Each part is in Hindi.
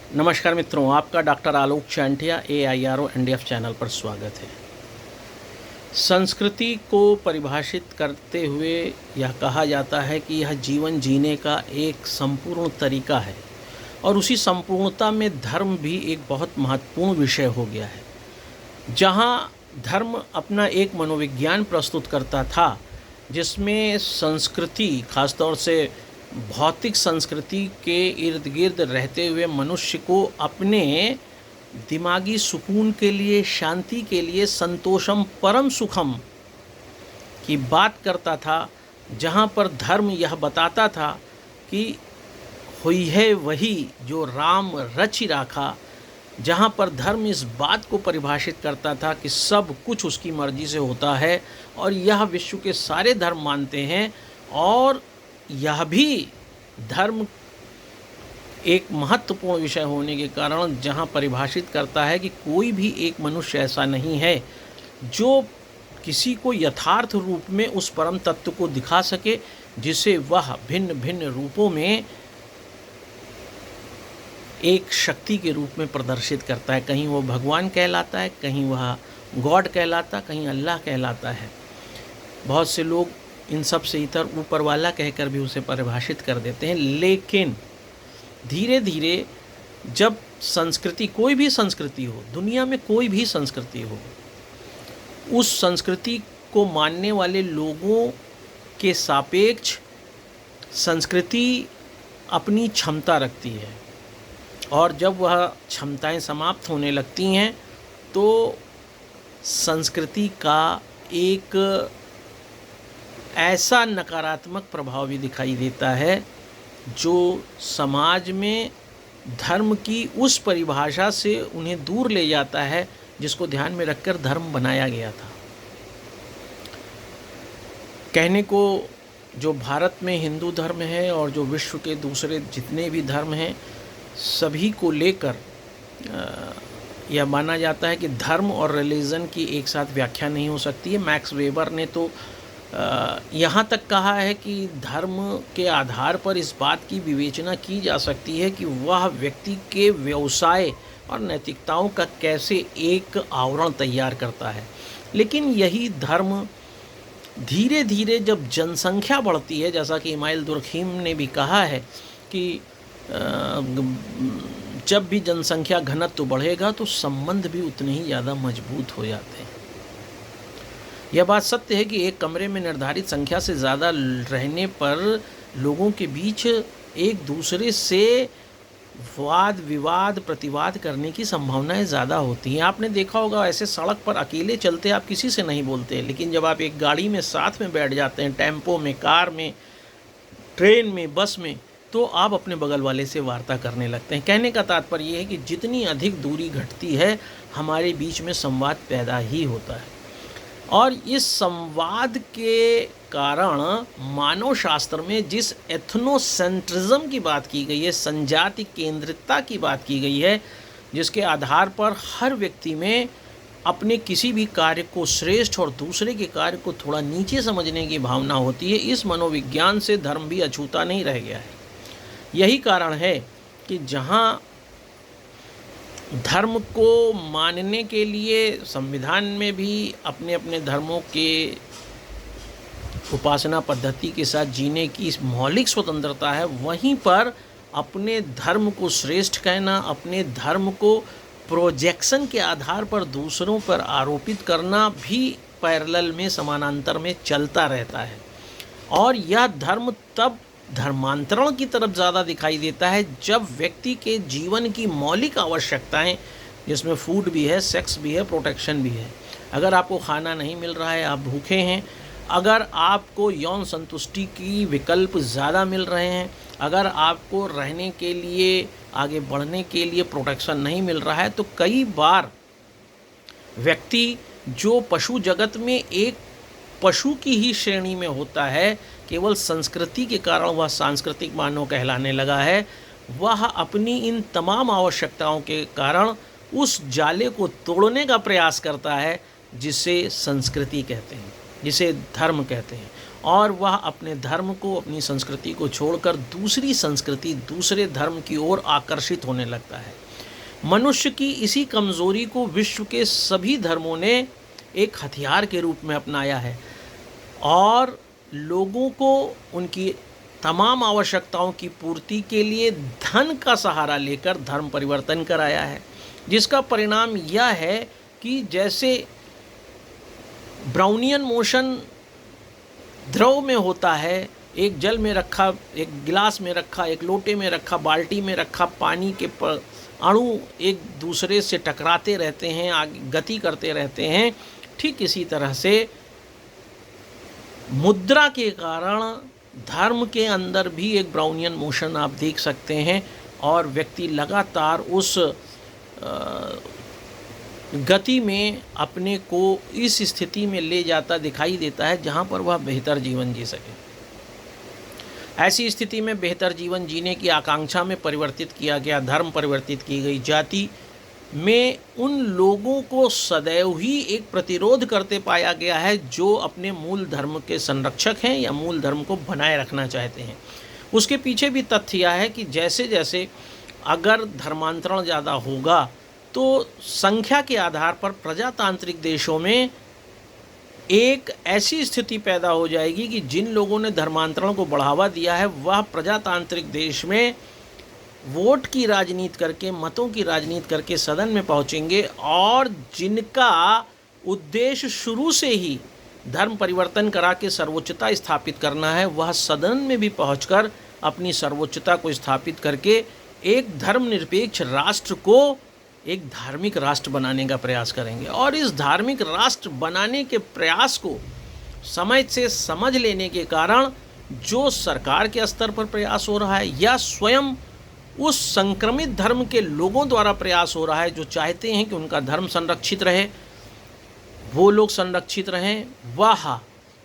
नमस्कार मित्रों, आपका डॉक्टर आलोक चांटिया AIRO NDF चैनल पर स्वागत है। संस्कृति को परिभाषित करते हुए यह कहा जाता है कि यह जीवन जीने का एक संपूर्ण तरीका है और उसी संपूर्णता में धर्म भी एक बहुत महत्वपूर्ण विषय हो गया है। जहाँ धर्म अपना एक मनोविज्ञान प्रस्तुत करता था जिसमें संस्कृति, खासतौर से भौतिक संस्कृति के इर्द गिर्द रहते हुए मनुष्य को अपने दिमागी सुकून के लिए, शांति के लिए संतोषम परम सुखम की बात करता था, जहाँ पर धर्म यह बताता था कि हुई है वही जो राम रचि राखा। जहाँ पर धर्म इस बात को परिभाषित करता था कि सब कुछ उसकी मर्जी से होता है और यह विश्व के सारे धर्म मानते हैं। और यह भी धर्म एक महत्वपूर्ण विषय होने के कारण जहाँ परिभाषित करता है कि कोई भी एक मनुष्य ऐसा नहीं है जो किसी को यथार्थ रूप में उस परम तत्व को दिखा सके जिसे वह भिन्न भिन्न रूपों में एक शक्ति के रूप में प्रदर्शित करता है। कहीं वो भगवान कहलाता है, कहीं वह गॉड कहलाता, कहीं अल्लाह कहलाता है। बहुत से लोग इन सब से इतर ऊपर वाला कहकर भी उसे परिभाषित कर देते हैं। लेकिन धीरे धीरे जब संस्कृति, कोई भी संस्कृति हो, दुनिया में कोई भी संस्कृति हो, उस संस्कृति को मानने वाले लोगों के सापेक्ष संस्कृति अपनी क्षमता रखती है और जब वह क्षमताएं समाप्त होने लगती हैं तो संस्कृति का एक ऐसा नकारात्मक प्रभाव भी दिखाई देता है जो समाज में धर्म की उस परिभाषा से उन्हें दूर ले जाता है जिसको ध्यान में रखकर धर्म बनाया गया था। कहने को जो भारत में हिंदू धर्म है और जो विश्व के दूसरे जितने भी धर्म हैं, सभी को लेकर यह माना जाता है कि धर्म और रिलीजन की एक साथ व्याख्या नहीं हो सकती है। मैक्स वेबर ने तो यहाँ तक कहा है कि धर्म के आधार पर इस बात की विवेचना की जा सकती है कि वह व्यक्ति के व्यवसाय और नैतिकताओं का कैसे एक आवरण तैयार करता है। लेकिन यही धर्म धीरे धीरे जब जनसंख्या बढ़ती है, जैसा कि इमाइल दुर्खीम ने भी कहा है कि जब भी जनसंख्या घनत्व बढ़ेगा तो संबंध भी उतने ही ज़्यादा मजबूत हो जाते हैं। यह बात सत्य है कि एक कमरे में निर्धारित संख्या से ज़्यादा रहने पर लोगों के बीच एक दूसरे से वाद विवाद प्रतिवाद करने की संभावनाएं ज़्यादा होती हैं। आपने देखा होगा, ऐसे सड़क पर अकेले चलते आप किसी से नहीं बोलते, लेकिन जब आप एक गाड़ी में साथ में बैठ जाते हैं, टेम्पो में, कार में, ट्रेन में, बस में, तो आप अपने बगल वाले से वार्ता करने लगते हैं। कहने का तात्पर्य ये है कि जितनी अधिक दूरी घटती है हमारे बीच में संवाद पैदा ही होता है। और इस संवाद के कारण मानव शास्त्र में जिस एथनोसेंट्रिज्म की बात की गई है, संजाति केंद्रितता की बात की गई है, जिसके आधार पर हर व्यक्ति में अपने किसी भी कार्य को श्रेष्ठ और दूसरे के कार्य को थोड़ा नीचे समझने की भावना होती है, इस मनोविज्ञान से धर्म भी अछूता नहीं रह गया है। यही कारण है कि जहाँ धर्म को मानने के लिए संविधान में भी अपने अपने धर्मों के उपासना पद्धति के साथ जीने की मौलिक स्वतंत्रता है, वहीं पर अपने धर्म को श्रेष्ठ कहना, अपने धर्म को प्रोजेक्शन के आधार पर दूसरों पर आरोपित करना भी पैरेलल में, समानांतर में चलता रहता है। और यह धर्म तब धर्मांतरण की तरफ ज़्यादा दिखाई देता है जब व्यक्ति के जीवन की मौलिक आवश्यकताएं, जिसमें फूड भी है, सेक्स भी है, प्रोटेक्शन भी है, अगर आपको खाना नहीं मिल रहा है, आप भूखे हैं, अगर आपको यौन संतुष्टि की विकल्प ज़्यादा मिल रहे हैं, अगर आपको रहने के लिए, आगे बढ़ने के लिए प्रोटेक्शन नहीं मिल रहा है, तो कई बार व्यक्ति जो पशु जगत में एक पशु की ही श्रेणी में होता है, केवल संस्कृति के कारण वह सांस्कृतिक मानव कहलाने लगा है, वह अपनी इन तमाम आवश्यकताओं के कारण उस जाले को तोड़ने का प्रयास करता है जिसे संस्कृति कहते हैं, जिसे धर्म कहते हैं। और वह अपने धर्म को, अपनी संस्कृति को छोड़कर दूसरी संस्कृति, दूसरे धर्म की ओर आकर्षित होने लगता है। मनुष्य की इसी कमज़ोरी को विश्व के सभी धर्मों ने एक हथियार के रूप में अपनाया है और लोगों को उनकी तमाम आवश्यकताओं की पूर्ति के लिए धन का सहारा लेकर धर्म परिवर्तन कराया है, जिसका परिणाम यह है कि जैसे ब्राउनियन मोशन द्रव में होता है, एक जल में रखा, एक गिलास में रखा, एक लोटे में रखा, बाल्टी में रखा पानी के अणु एक दूसरे से टकराते रहते हैं, आगे गति करते रहते हैं, ठीक इसी तरह से मुद्रा के कारण धर्म के अंदर भी एक ब्राउनियन मोशन आप देख सकते हैं और व्यक्ति लगातार उस गति में अपने को इस स्थिति में ले जाता दिखाई देता है जहाँ पर वह बेहतर जीवन जी सके। ऐसी स्थिति में बेहतर जीवन जीने की आकांक्षा में परिवर्तित किया गया धर्म, परिवर्तित की गई जाति में उन लोगों को सदैव ही एक प्रतिरोध करते पाया गया है जो अपने मूल धर्म के संरक्षक हैं या मूल धर्म को बनाए रखना चाहते हैं। उसके पीछे भी तथ्य यह है कि जैसे जैसे अगर धर्मांतरण ज़्यादा होगा तो संख्या के आधार पर प्रजातांत्रिक देशों में एक ऐसी स्थिति पैदा हो जाएगी कि जिन लोगों ने धर्मांतरण को बढ़ावा दिया है वह प्रजातांत्रिक देश में वोट की राजनीति करके, मतों की राजनीति करके सदन में पहुंचेंगे और जिनका उद्देश्य शुरू से ही धर्म परिवर्तन करा के सर्वोच्चता स्थापित करना है, वह सदन में भी पहुंचकर अपनी सर्वोच्चता को स्थापित करके एक धर्मनिरपेक्ष राष्ट्र को एक धार्मिक राष्ट्र बनाने का प्रयास करेंगे। और इस धार्मिक राष्ट्र बनाने के प्रयास को समय से समझ लेने के कारण जो सरकार के स्तर पर प्रयास हो रहा है या स्वयं उस संक्रमित धर्म के लोगों द्वारा प्रयास हो रहा है जो चाहते हैं कि उनका धर्म संरक्षित रहे, वो लोग संरक्षित रहें, वह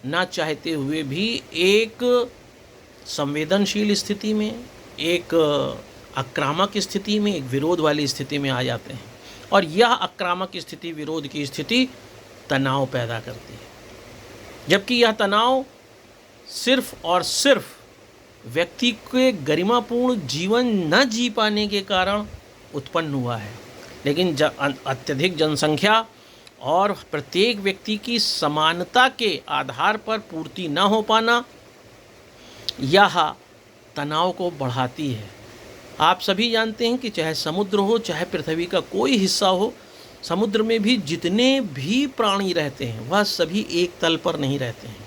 ना चाहते हुए भी एक संवेदनशील स्थिति में, एक आक्रामक स्थिति में, एक विरोध वाली स्थिति में आ जाते हैं। और यह आक्रामक स्थिति, विरोध की स्थिति तनाव पैदा करती है, जबकि यह तनाव सिर्फ और सिर्फ व्यक्ति के गरिमापूर्ण जीवन न जी पाने के कारण उत्पन्न हुआ है। लेकिन अत्यधिक जनसंख्या और प्रत्येक व्यक्ति की समानता के आधार पर पूर्ति न हो पाना यह तनाव को बढ़ाती है। आप सभी जानते हैं कि चाहे समुद्र हो, चाहे पृथ्वी का कोई हिस्सा हो, समुद्र में भी जितने भी प्राणी रहते हैं वह सभी एक तल पर नहीं रहते हैं।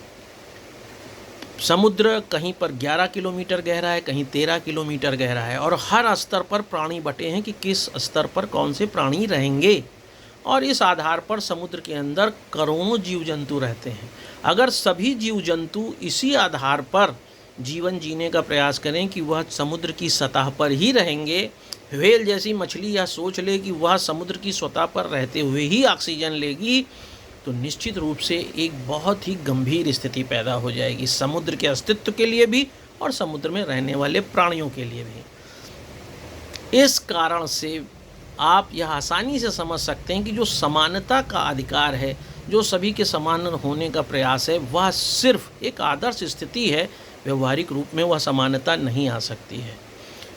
समुद्र कहीं पर 11 किलोमीटर गहरा है, कहीं 13 किलोमीटर गहरा है और हर स्तर पर प्राणी बटे हैं कि किस स्तर पर कौन से प्राणी रहेंगे। और इस आधार पर समुद्र के अंदर करोड़ों जीव जंतु रहते हैं। अगर सभी जीव जंतु इसी आधार पर जीवन जीने का प्रयास करें कि वह समुद्र की सतह पर ही रहेंगे, व्हेल जैसी मछली यह सोच ले कि वह समुद्र की सतह पर रहते हुए ही ऑक्सीजन लेगी, तो निश्चित रूप से एक बहुत ही गंभीर स्थिति पैदा हो जाएगी समुद्र के अस्तित्व के लिए भी और समुद्र में रहने वाले प्राणियों के लिए भी। इस कारण से आप यह आसानी से समझ सकते हैं कि जो समानता का अधिकार है, जो सभी के समान होने का प्रयास है, वह सिर्फ एक आदर्श स्थिति है। व्यवहारिक रूप में वह समानता नहीं आ सकती है।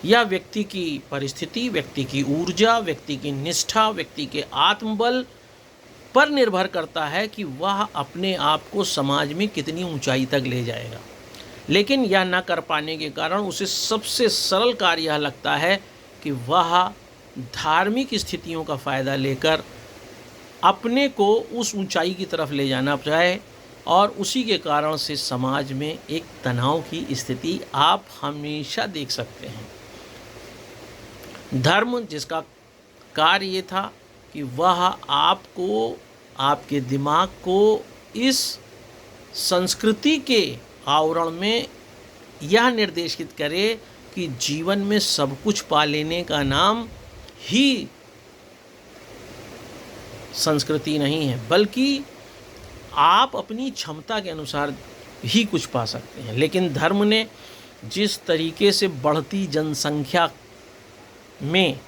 यह व्यक्ति की परिस्थिति, व्यक्ति की ऊर्जा, व्यक्ति की निष्ठा, व्यक्ति के आत्मबल पर निर्भर करता है कि वह अपने आप को समाज में कितनी ऊंचाई तक ले जाएगा। लेकिन यह न कर पाने के कारण उसे सबसे सरल कार्य यह लगता है कि वह धार्मिक स्थितियों का फ़ायदा लेकर अपने को उस ऊंचाई की तरफ ले जाना चाहे और उसी के कारण से समाज में एक तनाव की स्थिति आप हमेशा देख सकते हैं। धर्म जिसका कार्य ये था कि वह आपको, आपके दिमाग को इस संस्कृति के आवरण में यह निर्देशित करे कि जीवन में सब कुछ पा लेने का नाम ही संस्कृति नहीं है, बल्कि आप अपनी क्षमता के अनुसार ही कुछ पा सकते हैं। लेकिन धर्म ने जिस तरीके से बढ़ती जनसंख्या में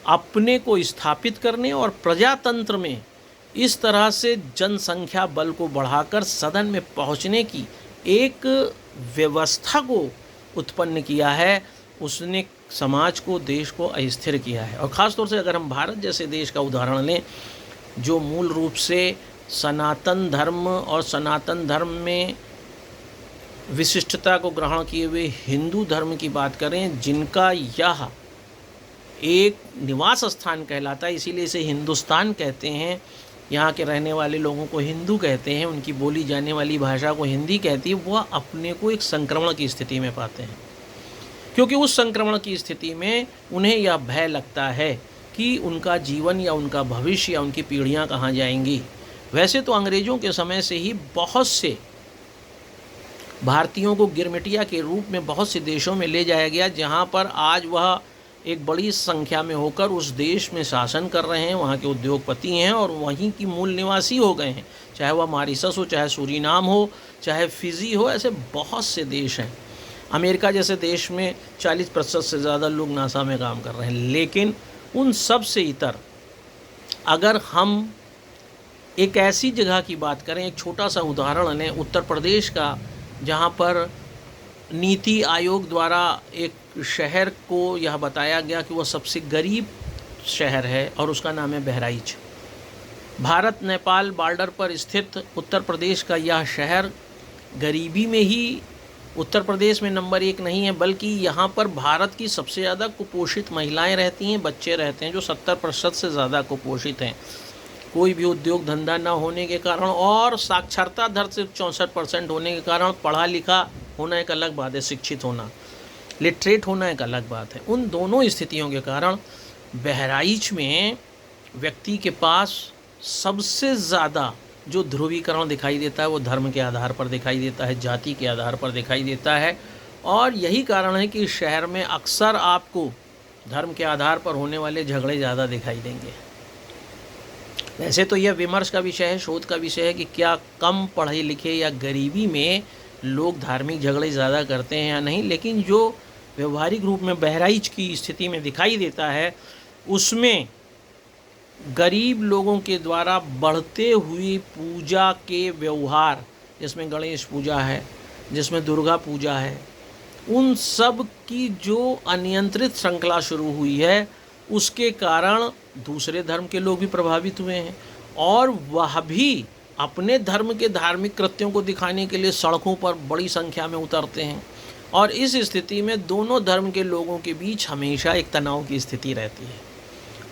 अपने को स्थापित करने और प्रजातंत्र में इस तरह से जनसंख्या बल को बढ़ाकर सदन में पहुंचने की एक व्यवस्था को उत्पन्न किया है, उसने समाज को, देश को अस्थिर किया है। और ख़ास तौर से अगर हम भारत जैसे देश का उदाहरण लें, जो मूल रूप से सनातन धर्म और सनातन धर्म में विशिष्टता को ग्रहण किए हुए हिंदू धर्म की बात करें, जिनका यह एक निवास स्थान कहलाता है, इसीलिए इसे हिंदुस्तान कहते हैं। यहाँ के रहने वाले लोगों को हिंदू कहते हैं, उनकी बोली जाने वाली भाषा को हिंदी कहती है। वह अपने को एक संक्रमण की स्थिति में पाते हैं, क्योंकि उस संक्रमण की स्थिति में उन्हें यह भय लगता है कि उनका जीवन या उनका भविष्य या उनकी पीढ़ियाँ कहाँ जाएंगी। वैसे तो अंग्रेज़ों के समय से ही बहुत से भारतीयों को गिरमिटिया के रूप में बहुत से देशों में ले जाया गया, जहाँ पर आज वह एक बड़ी संख्या में होकर उस देश में शासन कर रहे हैं, वहाँ के उद्योगपति हैं और वहीं की मूल निवासी हो गए हैं। चाहे वह मॉरिशस हो, चाहे सूरीनाम हो, चाहे फिजी हो, ऐसे बहुत से देश हैं। अमेरिका जैसे देश में 40% से ज़्यादा लोग नासा में काम कर रहे हैं। लेकिन उन सब से इतर अगर हम एक ऐसी जगह की बात करें, एक छोटा सा उदाहरण लें उत्तर प्रदेश का, जहाँ पर नीति आयोग द्वारा एक शहर को यह बताया गया कि वह सबसे गरीब शहर है और उसका नाम है बहराइच। भारत नेपाल बॉर्डर पर स्थित उत्तर प्रदेश का यह शहर गरीबी में ही उत्तर प्रदेश में नंबर 1 नहीं है, बल्कि यहाँ पर भारत की सबसे ज़्यादा कुपोषित महिलाएं रहती हैं, बच्चे रहते हैं, जो 70% से ज़्यादा कुपोषित हैं। कोई भी उद्योग धंधा न होने के कारण और साक्षरता दर सिर्फ 64% होने के कारण, पढ़ा लिखा होना एक अलग बात है, शिक्षित होना, लिटरेट होना एक अलग बात है, उन दोनों स्थितियों के कारण बहराइच में व्यक्ति के पास सबसे ज़्यादा जो ध्रुवीकरण दिखाई देता है वो धर्म के आधार पर दिखाई देता है, जाति के आधार पर दिखाई देता है। और यही कारण है कि शहर में अक्सर आपको धर्म के आधार पर होने वाले झगड़े ज़्यादा दिखाई देंगे। वैसे तो यह विमर्श का विषय है, शोध का विषय है कि क्या कम पढ़े लिखे या गरीबी में लोग धार्मिक झगड़े ज़्यादा करते हैं या नहीं, लेकिन जो व्यवहारिक रूप में बहराइच की स्थिति में दिखाई देता है उसमें गरीब लोगों के द्वारा बढ़ते हुई पूजा के व्यवहार, जिसमें गणेश पूजा है, जिसमें दुर्गा पूजा है, उन सब की जो अनियंत्रित श्रृंखला शुरू हुई है, उसके कारण दूसरे धर्म के लोग भी प्रभावित हुए हैं और वह भी अपने धर्म के धार्मिक कृत्यों को दिखाने के लिए सड़कों पर बड़ी संख्या में उतरते हैं। और इस स्थिति में दोनों धर्म के लोगों के बीच हमेशा एक तनाव की स्थिति रहती है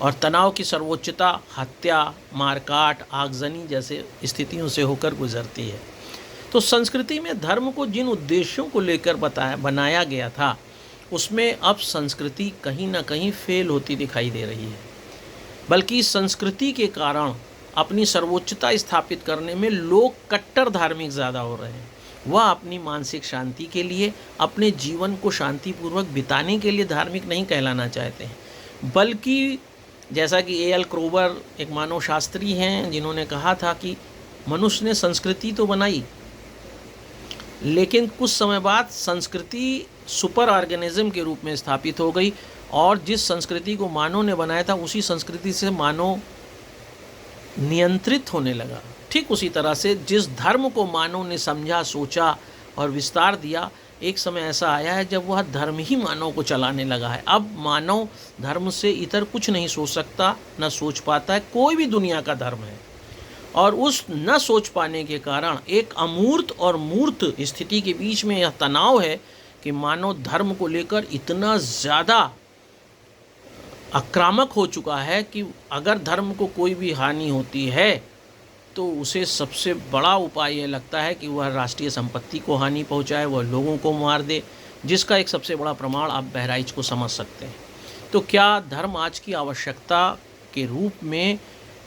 और तनाव की सर्वोच्चता हत्या, मारकाट, आगजनी जैसे स्थितियों से होकर गुजरती है। तो संस्कृति में धर्म को जिन उद्देश्यों को लेकर बनाया गया था, उसमें अब संस्कृति कहीं ना कहीं फेल होती दिखाई दे रही है, बल्कि संस्कृति के कारण अपनी सर्वोच्चता स्थापित करने में लोग कट्टर धार्मिक ज़्यादा हो रहे हैं। वह अपनी मानसिक शांति के लिए, अपने जीवन को शांतिपूर्वक बिताने के लिए धार्मिक नहीं कहलाना चाहते हैं, बल्कि जैसा कि ए.एल. क्रोवर एक मानव शास्त्री हैं, जिन्होंने कहा था कि मनुष्य ने संस्कृति तो बनाई, लेकिन कुछ समय बाद संस्कृति सुपर ऑर्गेनिज्म के रूप में स्थापित हो गई और जिस संस्कृति को मानव ने बनाया था उसी संस्कृति से मानव नियंत्रित होने लगा। ठीक उसी तरह से जिस धर्म को मानव ने समझा, सोचा और विस्तार दिया, एक समय ऐसा आया है जब वह धर्म ही मानव को चलाने लगा है। अब मानव धर्म से इतर कुछ नहीं सोच सकता, न सोच पाता है। कोई भी दुनिया का धर्म है और उस न सोच पाने के कारण एक अमूर्त और मूर्त स्थिति के बीच में यह तनाव है कि मानव धर्म को लेकर इतना ज़्यादा आक्रामक हो चुका है कि अगर धर्म को कोई भी हानि होती है तो उसे सबसे बड़ा उपाय ये लगता है कि वह राष्ट्रीय संपत्ति को हानि पहुंचाए, वह लोगों को मार दे, जिसका एक सबसे बड़ा प्रमाण आप बहराइच को समझ सकते हैं। तो क्या धर्म आज की आवश्यकता के रूप में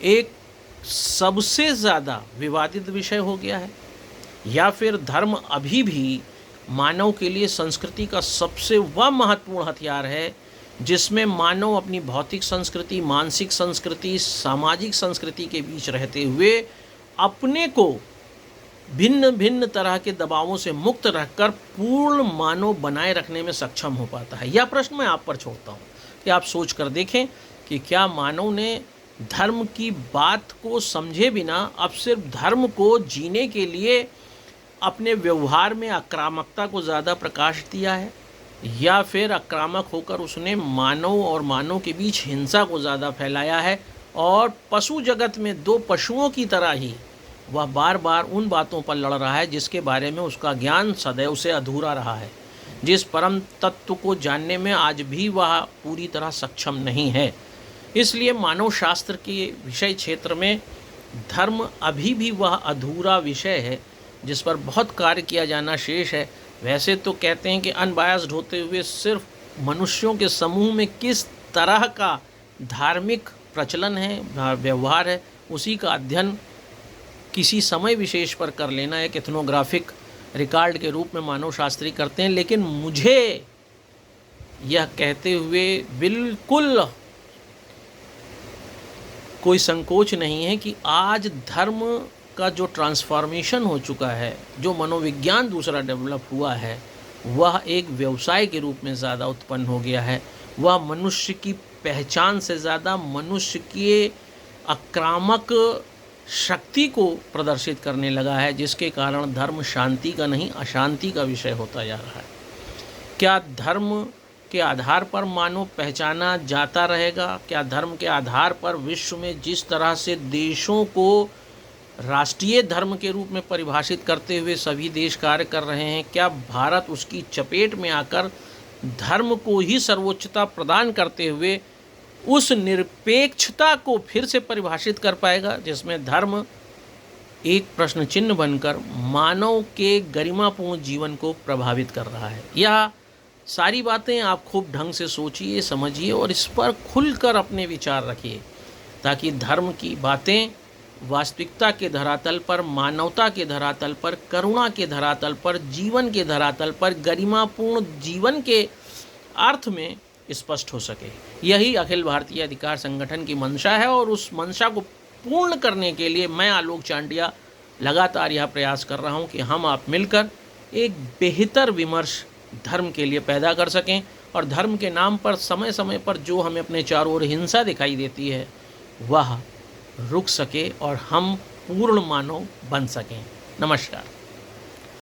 एक सबसे ज़्यादा विवादित विषय हो गया है, या फिर धर्म अभी भी मानव के लिए संस्कृति का सबसे वह महत्वपूर्ण हथियार है जिसमें मानव अपनी भौतिक संस्कृति, मानसिक संस्कृति, सामाजिक संस्कृति के बीच रहते हुए अपने को भिन्न भिन्न तरह के दबावों से मुक्त रखकर पूर्ण मानव बनाए रखने में सक्षम हो पाता है? यह प्रश्न मैं आप पर छोड़ता हूँ कि आप सोच कर देखें कि क्या मानव ने धर्म की बात को समझे बिना अब सिर्फ धर्म को जीने के लिए अपने व्यवहार में आक्रामकता को ज़्यादा प्रकाश दिया है, या फिर आक्रामक होकर उसने मानव और मानव के बीच हिंसा को ज़्यादा फैलाया है, और पशु जगत में दो पशुओं की तरह ही वह बार बार उन बातों पर लड़ रहा है जिसके बारे में उसका ज्ञान सदैव से अधूरा रहा है, जिस परम तत्व को जानने में आज भी वह पूरी तरह सक्षम नहीं है। इसलिए मानव शास्त्र के विषय क्षेत्र में धर्म अभी भी वह अधूरा विषय है जिस पर बहुत कार्य किया जाना शेष है। वैसे तो कहते हैं कि अनबायस्ड होते हुए सिर्फ मनुष्यों के समूह में किस तरह का धार्मिक प्रचलन है, व्यवहार है, उसी का अध्ययन किसी समय विशेष पर कर लेना एक एथनोग्राफिक रिकॉर्ड के रूप में मानव शास्त्री करते हैं। लेकिन मुझे यह कहते हुए बिल्कुल कोई संकोच नहीं है कि आज धर्म का जो ट्रांसफॉर्मेशन हो चुका है, जो मनोविज्ञान दूसरा डेवलप हुआ है, वह एक व्यवसाय के रूप में ज़्यादा उत्पन्न हो गया है। वह मनुष्य की पहचान से ज़्यादा मनुष्य के आक्रामक शक्ति को प्रदर्शित करने लगा है, जिसके कारण धर्म शांति का नहीं अशांति का विषय होता जा रहा है। क्या धर्म के आधार पर मानव पहचाना जाता रहेगा? क्या धर्म के आधार पर विश्व में जिस तरह से देशों को राष्ट्रीय धर्म के रूप में परिभाषित करते हुए सभी देश कार्य कर रहे हैं, क्या भारत उसकी चपेट में आकर धर्म को ही सर्वोच्चता प्रदान करते हुए उस निरपेक्षता को फिर से परिभाषित कर पाएगा जिसमें धर्म एक प्रश्न चिन्ह बनकर मानव के गरिमापूर्ण जीवन को प्रभावित कर रहा है? यह सारी बातें आप खूब ढंग से सोचिए, समझिए और इस पर खुलकर अपने विचार रखिए, ताकि धर्म की बातें वास्तविकता के धरातल पर, मानवता के धरातल पर, करुणा के धरातल पर, जीवन के धरातल पर, गरिमापूर्ण जीवन के अर्थ में स्पष्ट हो सके। यही अखिल भारतीय अधिकार संगठन की मंशा है, और उस मंशा को पूर्ण करने के लिए मैं आलोक चांडिया लगातार यह प्रयास कर रहा हूं कि हम आप मिलकर एक बेहतर विमर्श धर्म के लिए पैदा कर सकें, और धर्म के नाम पर समय समय पर जो हमें अपने चारों ओर हिंसा दिखाई देती है वह रुक सके और हम पूर्ण मानव बन सकें। नमस्कार।